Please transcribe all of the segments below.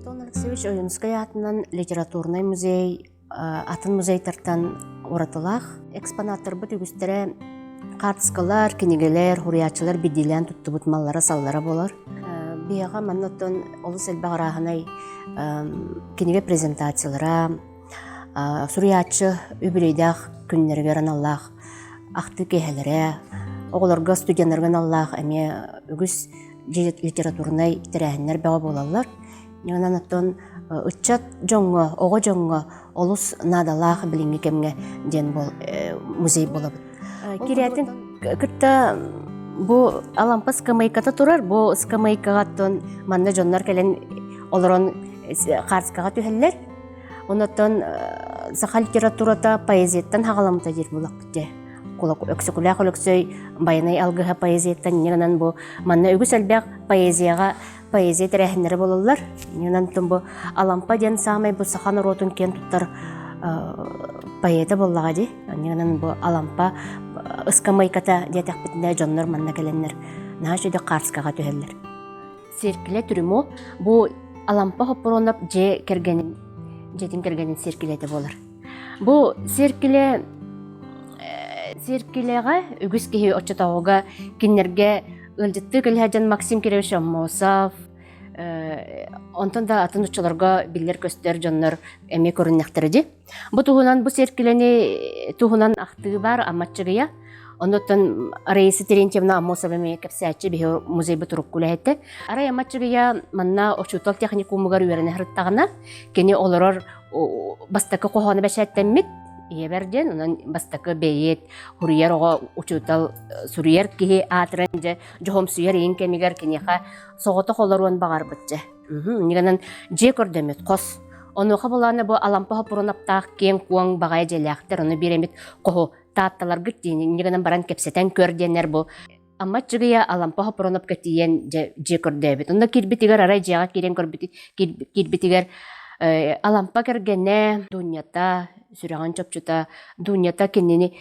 Платон Алексеевич Оюнскай атынан литературный музей, атын музейтартан оратылах. Экспонаттар бұт үгістері қартысқалар, кенегелер, хуриячылар бидилен тұтты бұтмаллара саллара болар. Бияға маннаттан олыс әлбі ғарағынай кенеге презентациялара, суриячы үбілейдақ күннергерін Аллах, ақты кехелері, оғыларға студентерген Аллах, әме үгіс литературный тірәхінлер бәға болалар. Нянан аттан үтчат жоңғы, оғы жоңғы, олыс надалақ білінгі кемге ден музей болабыд. Кириятин күтті бұл алампа скамайката турар, бұл скамайкаға аттан манна жонлар кәлен олырын қарсқаға түйелер. Онаттан сақа литературата поэзияттан хағаламыта дер болақ бітте. Өксікулақ өліксөй байынай алғыға поэзияттан нянан бұл манна үгіс әлбәқ поэзия тәрәхінлері болалар. Нянан тұн бұл алампа ден сағамай бұл сақан ұротын кен тұттар поэта боллаға де. Нянан бұл алампа ұскамайката детек бітінде жонлар манна кәленлер. Наға жөйді қарсқаға түйелер. Серкіле түрімі бұл алампа хоппыронап жетім кергенін серкілеті болар. Бұл серкілеға үгіс кеге отчатауға кенерге ылжытты көлхәжан Максим Киревич Аммосов, онтан да атын ұтчыларға білдер көстер жонлар әме көріннәқтірді. Бұл туғынан бұл серкілені туғынан ақтығы бар аматчығыя. Онтан Раиса Терентьевна Аммосов әме кәпсәтші бейі музей бұтырық күлі Арай аматчығыя манна очутал техникумығар үйеріне ғырттағына, кені олырар бастақы қоғаны бәшәттәммет, Еберден, онан бастакы бейет, хурияр оға учутал сурияр кихи атырынжа, жохом сүйер ең кемигер кенеха соғыты қоларуан бағар бұтжа. Неганан же көрдемет, қос. Онуға боланы бұл алампаға пұрынаптақ кен куаң бағай желяқтыр, оны беремет қоғы таатталар күттейін, неганан баран кепсетен көрденер бұл. Amma çıgıya alampaha pronap katiyen je kördebet. Onda kirbitiger aray jaga kiren kirbitiger alampa kergene dunyata süragan çapçuta dunyata kendini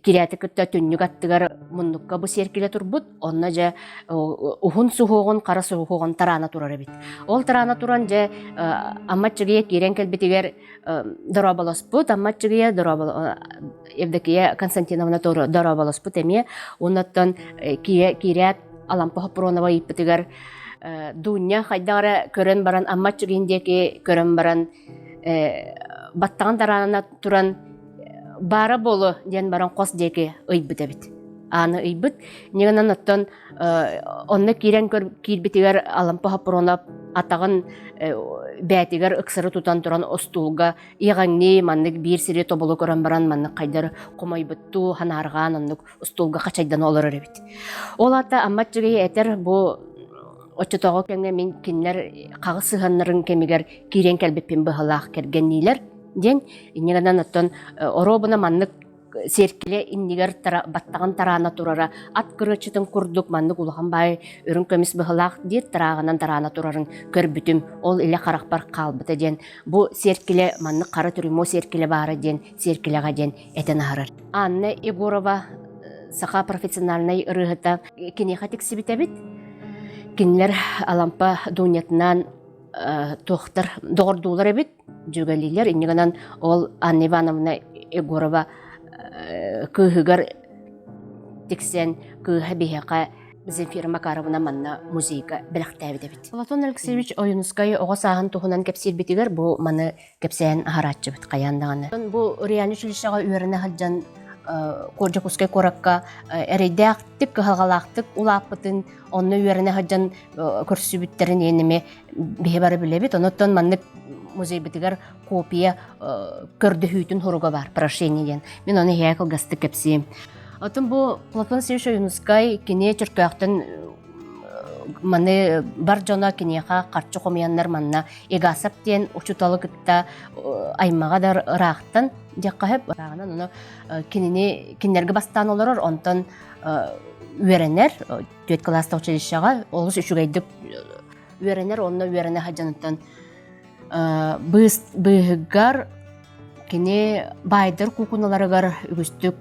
kiriyata kıtta tünnük attıgar munnukka bu serkile turbut. Onna ja uhun suhuğun kara suhuğun tarana turar bit. Ol tarana turan ja amma çıgıya kiren kelbitiger Дорабалоспут, amma çıgıya Evdekiye Konstantinovna Дорабалоспут emiye. Onattan kiriyat alampaha pronava ipitiger Dunya haydara kören baran amma çıgıyındaki kören baran battağın taranana turan bara bolu diyen baran kos deki ıybıt ebit. Anı ıybıt. Negenan attan onna kiren kirbitiger alampaha pronap atağın bәтигер ыксыры тутан туран остулга иганни маннык бир сире тоболу көрөн баран маннык кайдар комойбутту ханарган аннык остулга качайдан олор эбит. Ол ата амматчыгы этер бу очотого кемге мен кинлер кагы сыганнарын кемигер кирен келбеппен быхалак кергеннилер ден инеганан оттон оробуна маннык серкиле иннигер баттаган тарана турара ат кырычытын курдук маннык улахан бай өрүн көмүс быхалак дит тарагынан тарана турарын көрбүтүм ол иле каракпар калбыты ден бу серкиле маннык кара түрүмө серкиле бары ден серкилега ден этен арар. Анна Егорова саха профессиональный рыгыта кинехатик сибитебит кинлер алампа дунятынан тохтар дордулар эбит жүгөлилер иннигенен ол Анна Ивановна Егорова кыһыгар тексен кыһа бихека Земфира Макаровна манна музейка белектәбит бит. Платон Алексеевич Оюнскай ого сахан тухунан кепсир битигер бу маны кепсен агаратчы бит каяндаганы. Бу реальный чүлешага үйрәнә хаҗан корҗакускай коракка эрейдәктик кыһалгалактык улаппытын онны үйрәнә хаҗан көрсүбүттерин энеме бихебары билебит. Оноттон манны музей битигер копия көрдө хүйтүн хуруга бар прошениеден. Мен аны хәкыл гасты кепсим. Атын бу Платон Алексеевич Оюнскай кине чиркәктен маны бар жона кинеха карчы комыяннар манна эгасап ден учуталы кытта аймага рахтан жаккаһып рагынан аны кинерге бастан олорор онтон үйренер 4 класста училищага олус үчүгәйдик үйренер онно үйренә хаҗанаттан быгар кине байдыр кукуналарыгар үгүстүк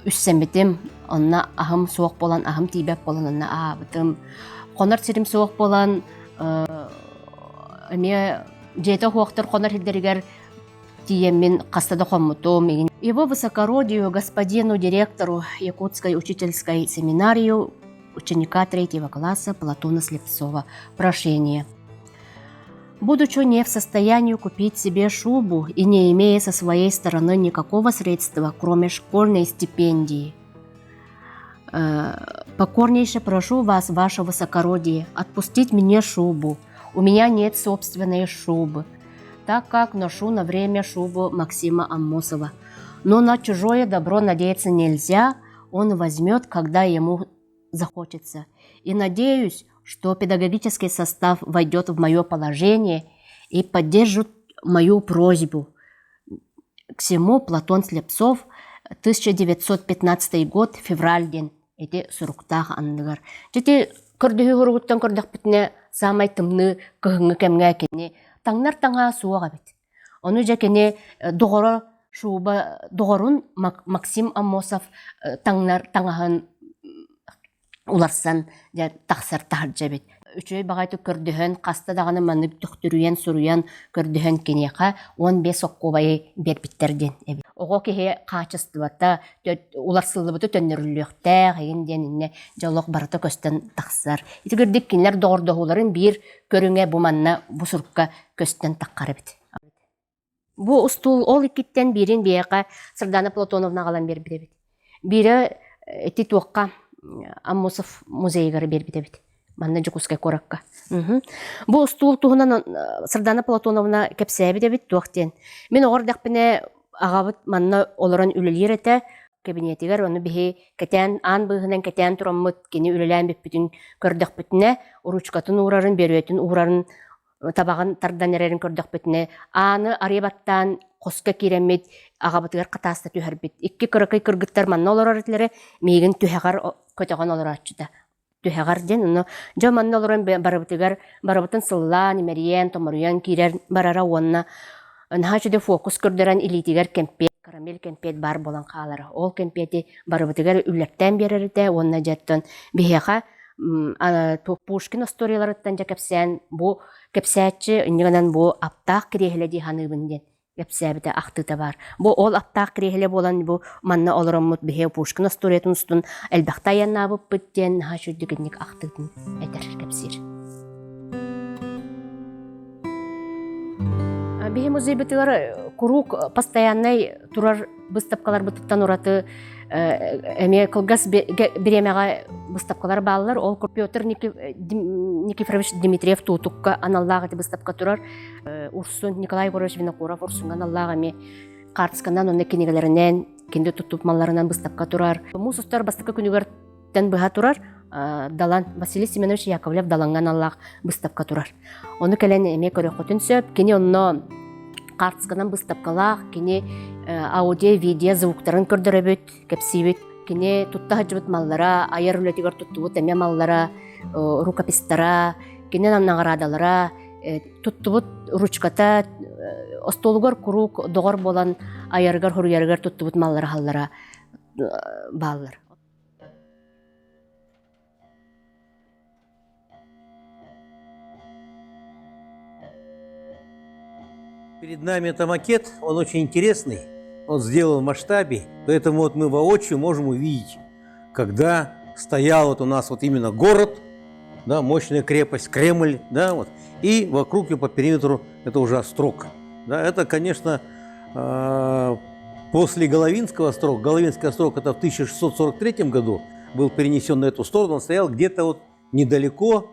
үссембетим онна ахым суок болан ахым тийбек болан онна аабытым конор сирим суок болан эме жете хуактар конор хилдеригер тиемин кастада хоммутум. Его высокородию господину директору Якутской учительской семинарии ученика 3 класса Платона Слепцова прошение. Будучи не в состоянии купить себе шубу и не имея со своей стороны никакого средства, кроме школьной стипендии, покорнейше прошу вас, ваше высокородие, отпустить мне шубу. У меня нет собственной шубы, так как ношу на время шубу Максима Аммосова. Но на чужое добро надеяться нельзя, он возьмет, когда ему захочется. И надеюсь, что педагогический состав войдет в мое положение и поддержит мою просьбу. К всему Платон Слепцов, 1915 год, февраль день. Эти 40-тах анныгар. Жети көрдігі ғұрғыттан көрдіқ бітіне самай тымны кығыңы кәмге кені таңнар таңа суаға бет. Оны жекені доғыры шуба доғырын Максим Аммосов таңнар таңағын уларсан тақсар тахарджа бет. Үчөй бағайты көрдіхін, қаста дағаны манып түқтүрүйен, сұруян көрдіхін кенеқа 15 соққобайы бербіттерден. Оғы кеге қачыстывата, уларсылыбыты төнніріліқті, ғайын деніне жалоқ барыты көстен тақсар. Еті көрдік кенлер доғырдығыларын бір көріңе бұманна бұсырыққа көстен таққары бет. Бұ ұстул ол икеттен бірін бейеқа Сырдана Платоновна қалан бербіде бет. Бірі әті туаққа Аммосов музейгары бербіде бет. Манна жукускай коракка. Бу стул туһунан Сырдана Платоновна кепсәби дә бит туактен. Мен огырдак бине агабыт манна олорон үлелер эте кабинетигер оны бихи кетен ан быгынан кетен тураммыт кини үлелән бит бүтүн көрдөх бүтүнә уручкатын урарын берүетин урарын табагын тарданерен көрдөх бүтүнә аны арыбаттан коска киремет агабытыгар катаста түһәрбит. Икки көрөкөй кыргыттар манна олорортлары меген түһәгар көтөгөн олорачыда. Түһәгарден, но жаманна олорын барабытын сылла, немериен, томоруян кирер барара онна. Нхачыды фокус көрдерен илитигер кемпет, карамель кемпет бар болан қалары. Ол кемпети барабытыгер үллерттен берерді, онна жаттын. Бихеха Пушкин историяларыттан жа кепсән, бу кепсәтчі, үнігінен бу аптақ керехілі ханыбынден. Кепсәбіті ақтыта бар. Бу ол аптақ керехілі болан бу манна олырыммыт бихе Пушкин историятын ұстын әлбақта яннабып біттен хашуддігінник ақтытын әтер кепсер. Бихе музей бітілер курук постоянный турар выставкалар бытыттан ураты әме кылгас беремеға выставкалар балылар. Ол Петр Никифорович Дмитриев туутукка аналлағы де выставка турар. Урсун Николай Егорович Винокуров урсун аналлағы ме қартысканан оны кенегелерінен, кенде тұттып малларынан выставка турар. Мусустар бастықы күнігерден бұға турар. Далан Василий Семенович Яковлев даланган аллақ выставка турар. Оны кәлен әме көрі құтын сөп, кене оны қартысканан выставкалақ, кене аудио, видео, звуктарын көрдіребет, кепсибет, кене тұтта хажыбыт маллара, айыр үлетігер тұттыбыт әме маллара, рукопистара, кене нағарадалара, тұттыбыт ручката, остолугар курук доғар болан айыргар, хұрыяргар тұттыбыт маллара халлара баллар. Перед нами это макет, он очень интересный, он сделан в масштабе, поэтому вот мы воочию можем увидеть, когда стоял вот у нас вот именно город, да, мощная крепость, Кремль, да, вот, и вокруг и по периметру это уже острог. Да, это, конечно, после Головинского острога. Головинский острог это в 1643 году был перенесен на эту сторону, он стоял где-то вот недалеко,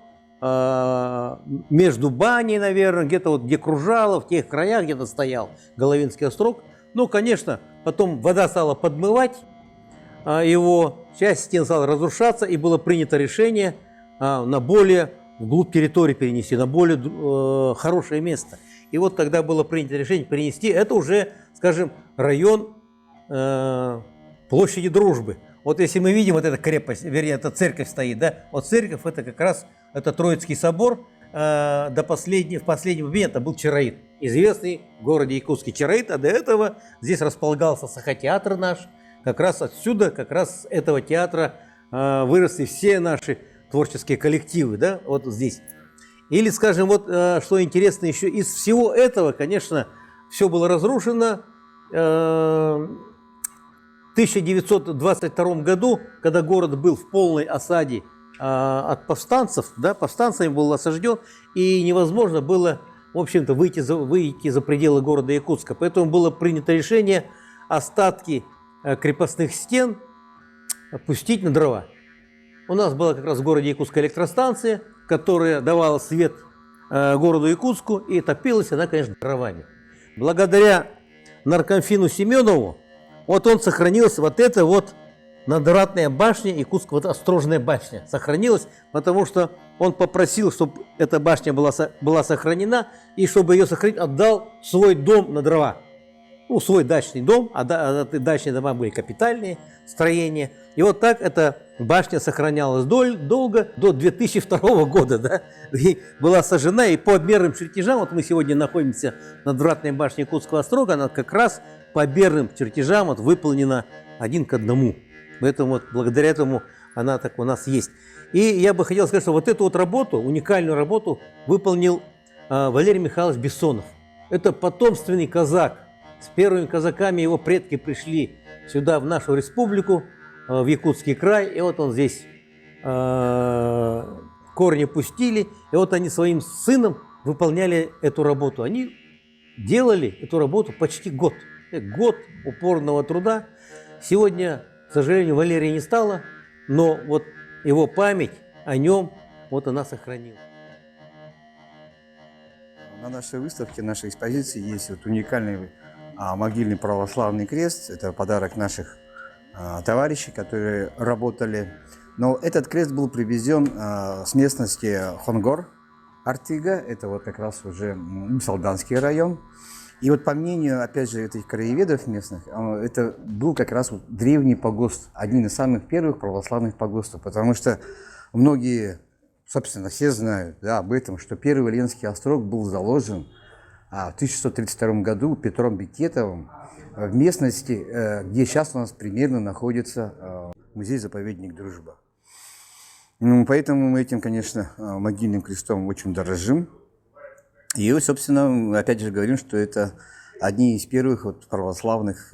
между баней, наверное, где-то вот где Кружало, в тех краях где-то стоял Головинский острог. Ну, конечно, потом вода стала подмывать его, часть стен стала разрушаться, и было принято решение на более вглубь территории перенести, на более хорошее место. И вот тогда было принято решение перенести, это уже, скажем, район площади Дружбы. Вот если мы видим, вот эта крепость, вернее, эта церковь стоит, да, вот церковь это как раз, это Троицкий собор, в последний момент был Чароит, известный в городе Якутске Чароит, а до этого здесь располагался Сахатеатр наш, как раз отсюда, как раз с этого театра выросли все наши творческие коллективы, да, вот здесь. Или, скажем, вот что интересно еще, из всего этого, конечно, все было разрушено. В 1922 году, когда город был в полной осаде от повстанцев, да, повстанцами был осажден, и невозможно было, в общем-то, выйти за пределы города Якутска. Поэтому было принято решение остатки крепостных стен пустить на дрова. У нас была как раз в городе Якутская электростанция, которая давала свет городу Якутску, и топилась она, конечно, дровами. Благодаря наркомфину Семенову, вот он сохранился, вот эта вот надвратная башня, Якутская, вот острожная башня сохранилась, потому что он попросил, чтобы эта башня была сохранена, и чтобы ее сохранить, отдал свой дом на дрова. Ну, свой дачный дом, дачные дома были капитальные строения. И вот так эта башня сохранялась долго, до 2002 года, да, и была сожжена, и по обмерным чертежам, вот мы сегодня находимся над надвратной башней Якутского острога, она как раз по обмерным чертежам вот выполнена 1 к 1. Поэтому вот благодаря этому она так у нас есть. И я бы хотел сказать, что вот эту вот работу, уникальную работу, выполнил Валерий Михайлович Бессонов. Это потомственный казак. С первыми казаками его предки пришли сюда, в нашу республику, в Якутский край. И вот он здесь корни пустили. И вот они своим сыном выполняли эту работу. Они делали эту работу почти год. Год упорного труда. Сегодня, к сожалению, Валерия не стало, но вот его память о нем, вот она сохранилась. На нашей выставке, в нашей экспозиции есть вот уникальный могильный православный крест. Это подарок наших товарищей, которые работали. Но этот крест был привезен с местности Хонгор, Артига. Это вот как раз уже Салданский район. И вот по мнению, опять же, этих краеведов местных, это был как раз вот древний погост, один из самых первых православных погостов, потому что многие, собственно, все знают, да, об этом, что первый Ленский острог был заложен в 1632 году Петром Бекетовым в местности, где сейчас у нас примерно находится музей-заповедник «Дружба». Ну, поэтому мы этим, конечно, могильным крестом очень дорожим. И, собственно, опять же говорим, что это одни из первых вот православных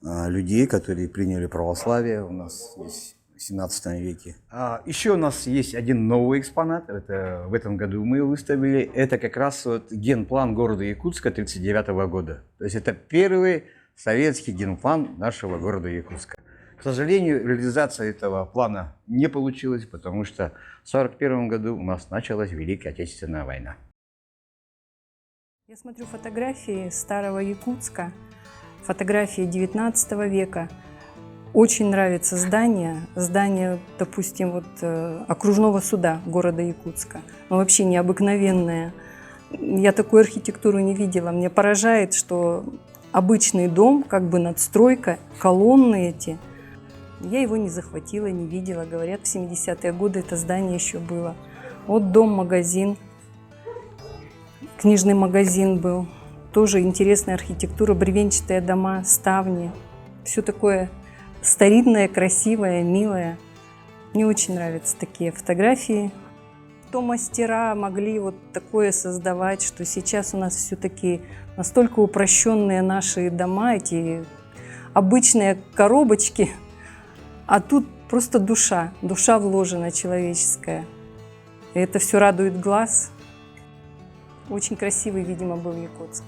людей, которые приняли православие у нас здесь в 17 веке. Еще у нас есть один новый экспонат, это в этом году мы его выставили. Это как раз вот генплан города Якутска 1939 года. То есть это первый советский генплан нашего города Якутска. К сожалению, реализация этого плана не получилась, потому что в 1941 году у нас началась Великая Отечественная война. Я смотрю фотографии старого Якутска, фотографии 19 века. Очень нравится здание, допустим, вот, окружного суда города Якутска. Оно вообще необыкновенное. Я такую архитектуру не видела. Мне поражает, что обычный дом, как бы надстройка, колонны эти. Я его не захватила, не видела. Говорят, в 70-е годы это здание еще было. Вот дом-магазин, книжный магазин был. Тоже интересная архитектура, бревенчатые дома, ставни. Все такое старинное, красивое, милое. Мне очень нравятся такие фотографии. То мастера могли вот такое создавать, что сейчас у нас все-таки настолько упрощенные наши дома, эти обычные коробочки, а тут просто душа вложена человеческая. И это все радует глаз. Очень красивый, видимо, был Якутск.